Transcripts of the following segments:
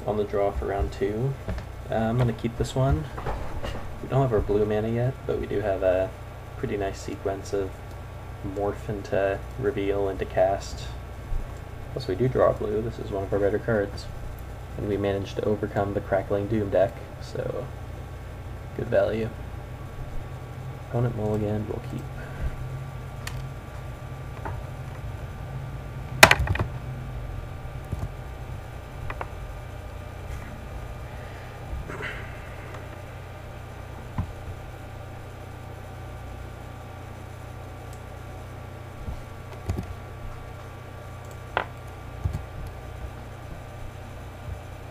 on the draw for round 2. I'm going to keep this one. We don't have our blue mana yet, but we do have a pretty nice sequence of morph into reveal into cast. Plus we do draw blue. This is one of our better cards. And we managed to overcome the Crackling Doom deck, so good value. Opponent mulligan, we'll keep.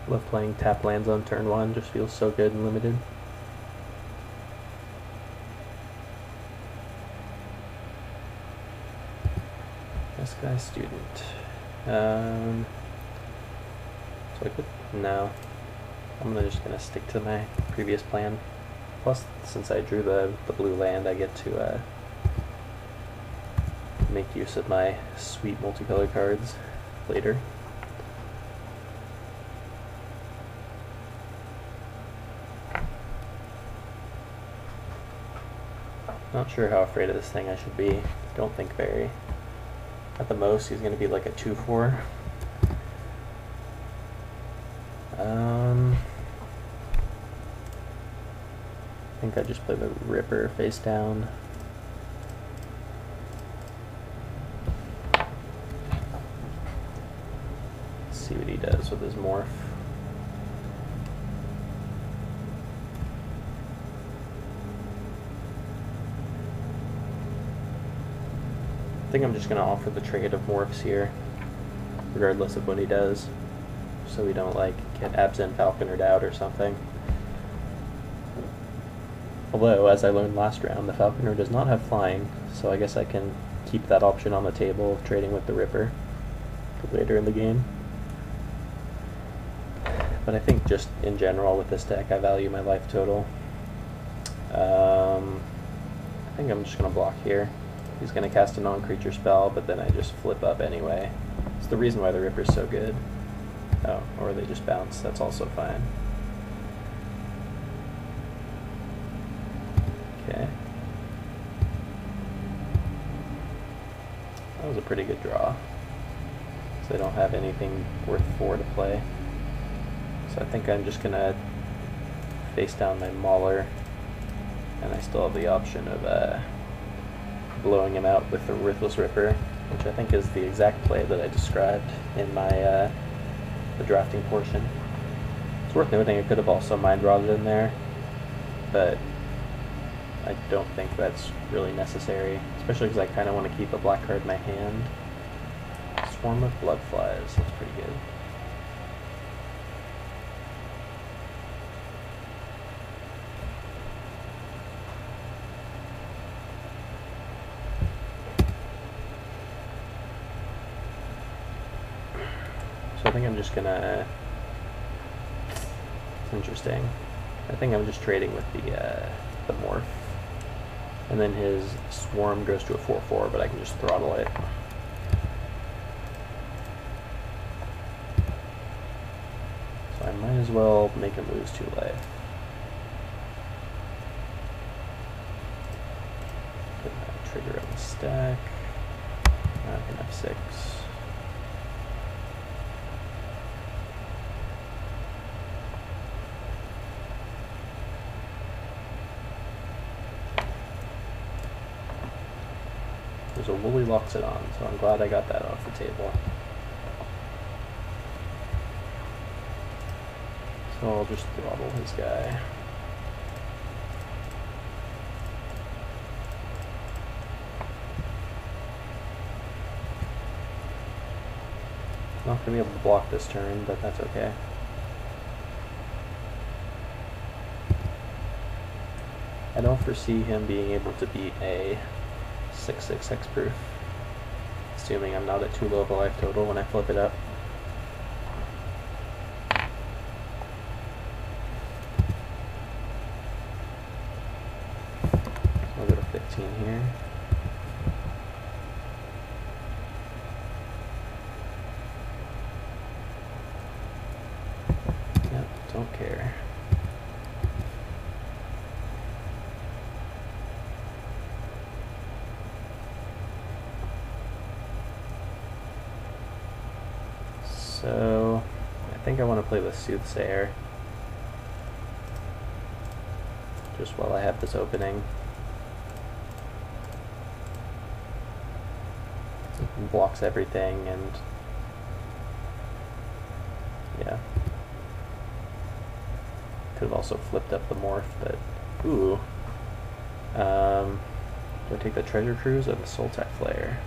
Love playing tap lands on turn 1, just feels so good and limited. This guy's student. So I could, no. I'm just gonna stick to my previous plan. Plus, since I drew the blue land, I get to make use of my sweet multicolor cards later. Not sure how afraid of this thing I should be. Don't think very. At the most, he's going to be like a 2/4. I think I just play the Ripper face down. Let's see what he does with his morph. I think I'm just going to offer the trade of morphs here, regardless of what he does, so we don't like get Absent Falconered out or something. Although, as I learned last round, the Falconer does not have flying, so I guess I can keep that option on the table of trading with the Ripper for later in the game. But I think just in general with this deck, I value my life total. I think I'm just going to block here. He's going to cast a non-creature spell, but then I just flip up anyway. It's the reason why the Ripper's so good. Oh, or they just bounce. That's also fine. Okay. That was a pretty good draw. So I don't have anything worth 4 to play. So I think I'm just going to face down my Mauler, and I still have the option of blowing him out with the Ruthless Ripper, which I think is the exact play that I described in my the drafting portion. It's worth noting I could have also Mind Rotted in there, but I don't think that's really necessary, especially because I kind of want to keep a black card in my hand. Swarm of Bloodflies, that's pretty good. So I think I'm just gonna, it's interesting, I think I'm just trading with the morph, and then his swarm goes to a 4/4, but I can just throttle it. So I might as well make him lose 2 life. Put that trigger on the stack, I can have 6. There's a Woolly Loxodon, so I'm glad I got that off the table. So I'll just throttle his guy. Not going to be able to block this turn, but that's okay. I don't foresee him being able to beat a 6/6 hexproof, assuming I'm not at too low of a life total when I flip it up. So I'll go to 15 here. don't care. So I think I want to play the Soothsayer just while I have this opening. It blocks everything, and yeah. Could have also flipped up the morph, but ooh. Do I take the Treasure Cruise or the Sultai Flare?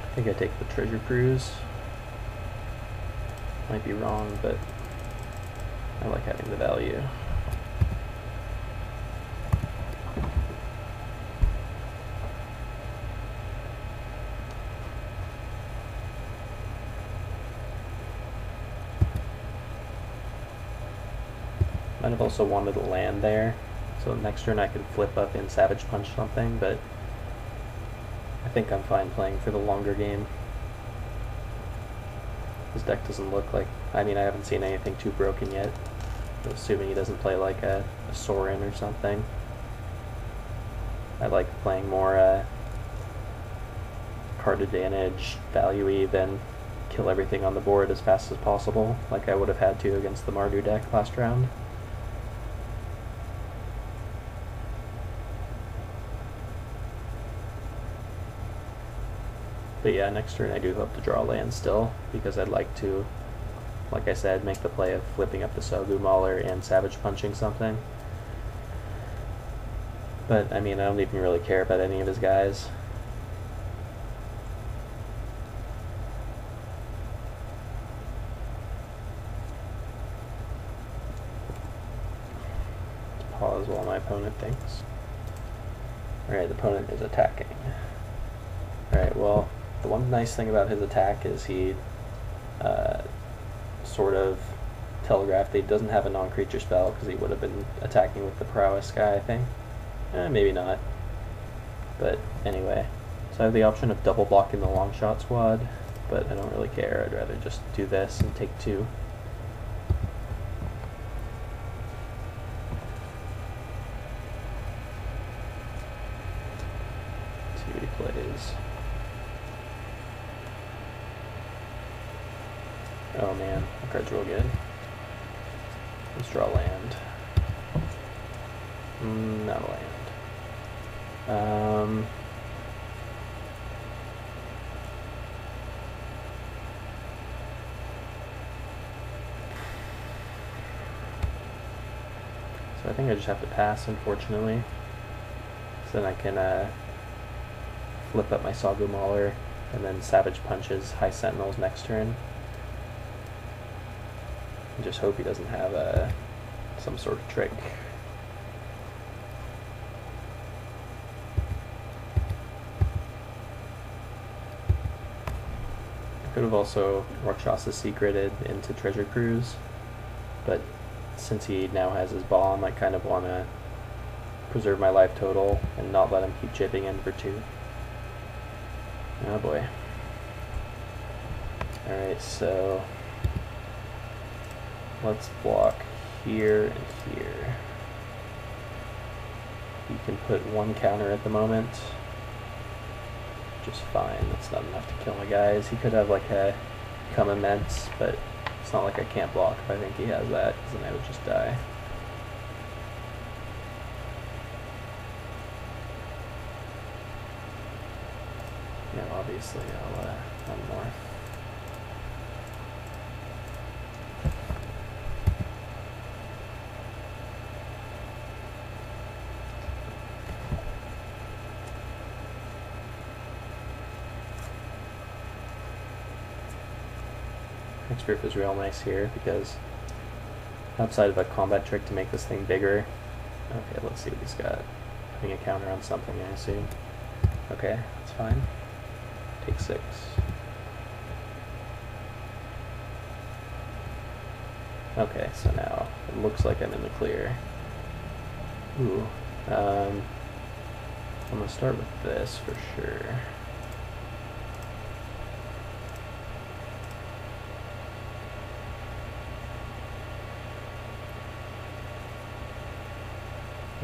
I think I take the Treasure Cruise. Might be wrong, but I like having the value. Might have also wanted to land there, so next turn I could flip up and Savage Punch something, but I think I'm fine playing for the longer game. His deck doesn't look like, I mean, I haven't seen anything too broken yet, assuming he doesn't play like a Sorin or something. I like playing more card advantage, value-y, than kill everything on the board as fast as possible, like I would have had to against the Mardu deck last round. But yeah, next turn I do hope to draw land still, because I'd like to, like I said, make the play of flipping up the Sogu Mauler and Savage Punching something. But, I mean, I don't even really care about any of his guys. Let's pause while my opponent thinks. Alright, the opponent is attacking. Alright, well, the one nice thing about his attack is he sort of telegraphed that he doesn't have a non-creature spell, because he would have been attacking with the Prowess guy, I think. Maybe not. But anyway, so I have the option of double blocking the long shot squad, but I don't really care. I'd rather just do this and take 2. See what he plays. Oh man, that card's real good. Let's draw land. Not a land. So I think I just have to pass, unfortunately. So then I can flip up my Sogu Mauler and then Savage Punches High Sentinels next turn. And just hope he doesn't have some sort of trick. I could have also Rakshasa Secreted into Treasure Cruise, but since he now has his bomb, I kind of want to preserve my life total and not let him keep chipping in for 2. Oh boy. Alright, so let's block here and here. He can put 1 counter at the moment. Just fine. That's not enough to kill my guys. He could have like a Come Immense, but it's not like I can't block if I think he has that, because then I would just die. Yeah, obviously I'll unmorph. Grip is real nice here, because outside of a combat trick to make this thing bigger. Okay, let's see what he's got. Putting a counter on something, I assume. Okay, that's fine. Take 6. Okay, so now it looks like I'm in the clear. Ooh. I'm gonna start with this for sure.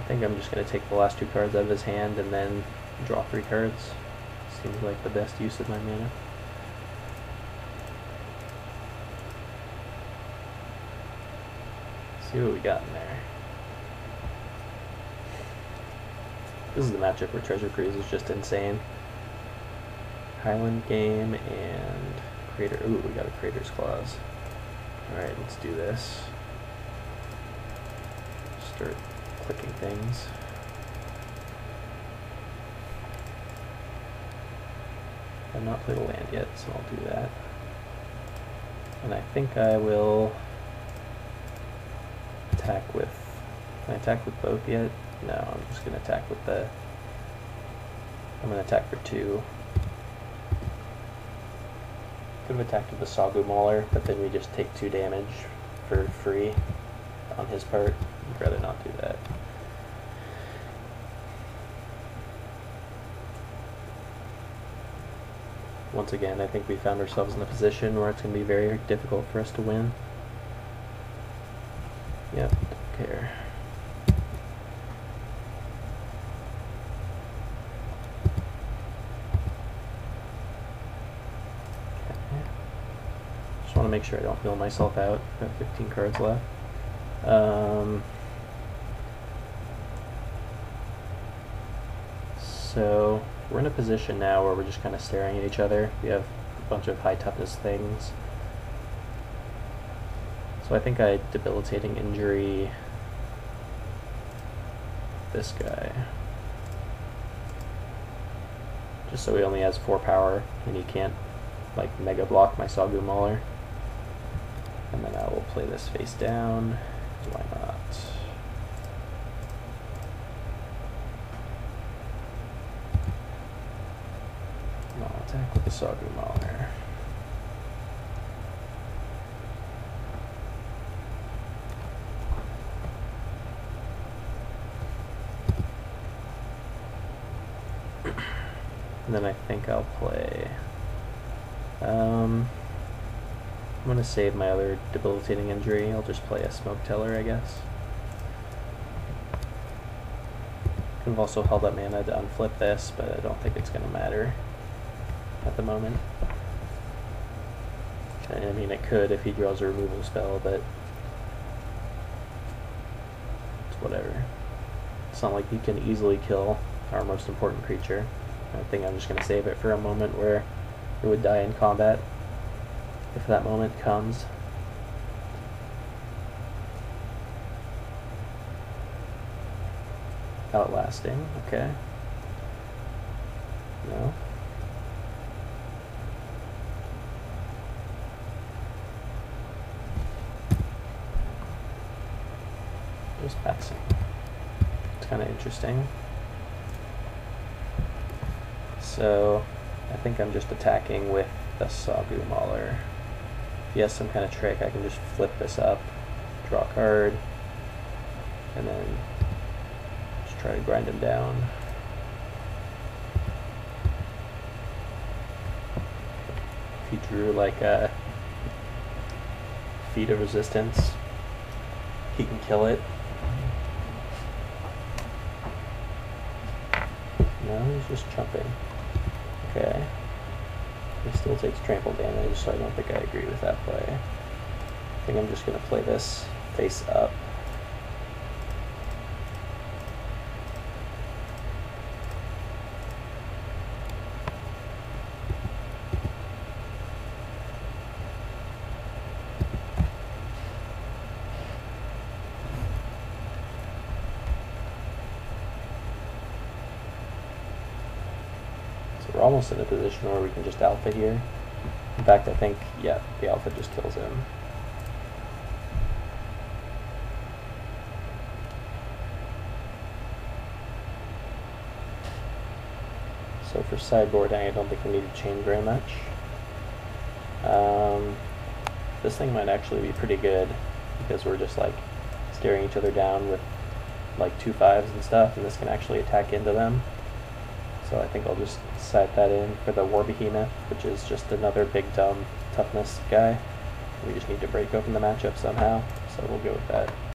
think I'm just going to take the last 2 cards out of his hand and then draw 3 cards. Seems like the best use of my mana. See what we got in there. This is the matchup where Treasure Cruise is just insane. Highland Game and Crater. Ooh, we got a Crater's Clause. Alright, let's do this. Start clicking things. I've not played a land yet, so I'll do that. And I think I will attack with... Can I attack with both yet? No, I'm just going to attack with the... I'm going to attack for 2. Could have attacked with the Sagu Mauler, but then we just take 2 damage for free on his part. I'd rather not do that. Once again, I think we found ourselves in a position where it's going to be very difficult for us to win. Yep, don't care. Just want to make sure I don't mill myself out. Got 15 cards left. So we're in a position now where we're just kind of staring at each other. We have a bunch of high toughness things. So I think I debilitating injury this guy. Just so he only has 4 power and he can't like mega block my Sagu Mauler. And then I will play this face down. Why not? I'll attack with the Sagu Mauler. And then I think I'll play... I'm going to save my other debilitating injury. I'll just play a Smoke Teller, I guess. Could have also held up mana to unflip this, but I don't think it's going to matter at the moment. I mean, it could if he draws a removal spell, but it's whatever. It's not like he can easily kill our most important creature. I think I'm just going to save it for a moment where it would die in combat, if that moment comes. Outlasting, okay. No. Just passing. It's kind of interesting. So I think I'm just attacking with the Sagu Mauler. If he has some kind of trick, I can just flip this up, draw a card, and then just try to grind him down. If he drew like a Feat of Resistance, he can kill it. No, he's just jumping. Okay. He still takes trample damage, so I don't think I agree with that play. I think I'm just going to play this face up. We're almost in a position where we can just alpha here. In fact, I think, yeah, the alpha just kills him. So for sideboarding, I don't think we need to change very much. This thing might actually be pretty good because we're just like staring each other down with like 2/5s and stuff, and this can actually attack into them. So I think I'll just set that in for the War Behemoth, which is just another big dumb toughness guy. We just need to break open the matchup somehow, so we'll go with that.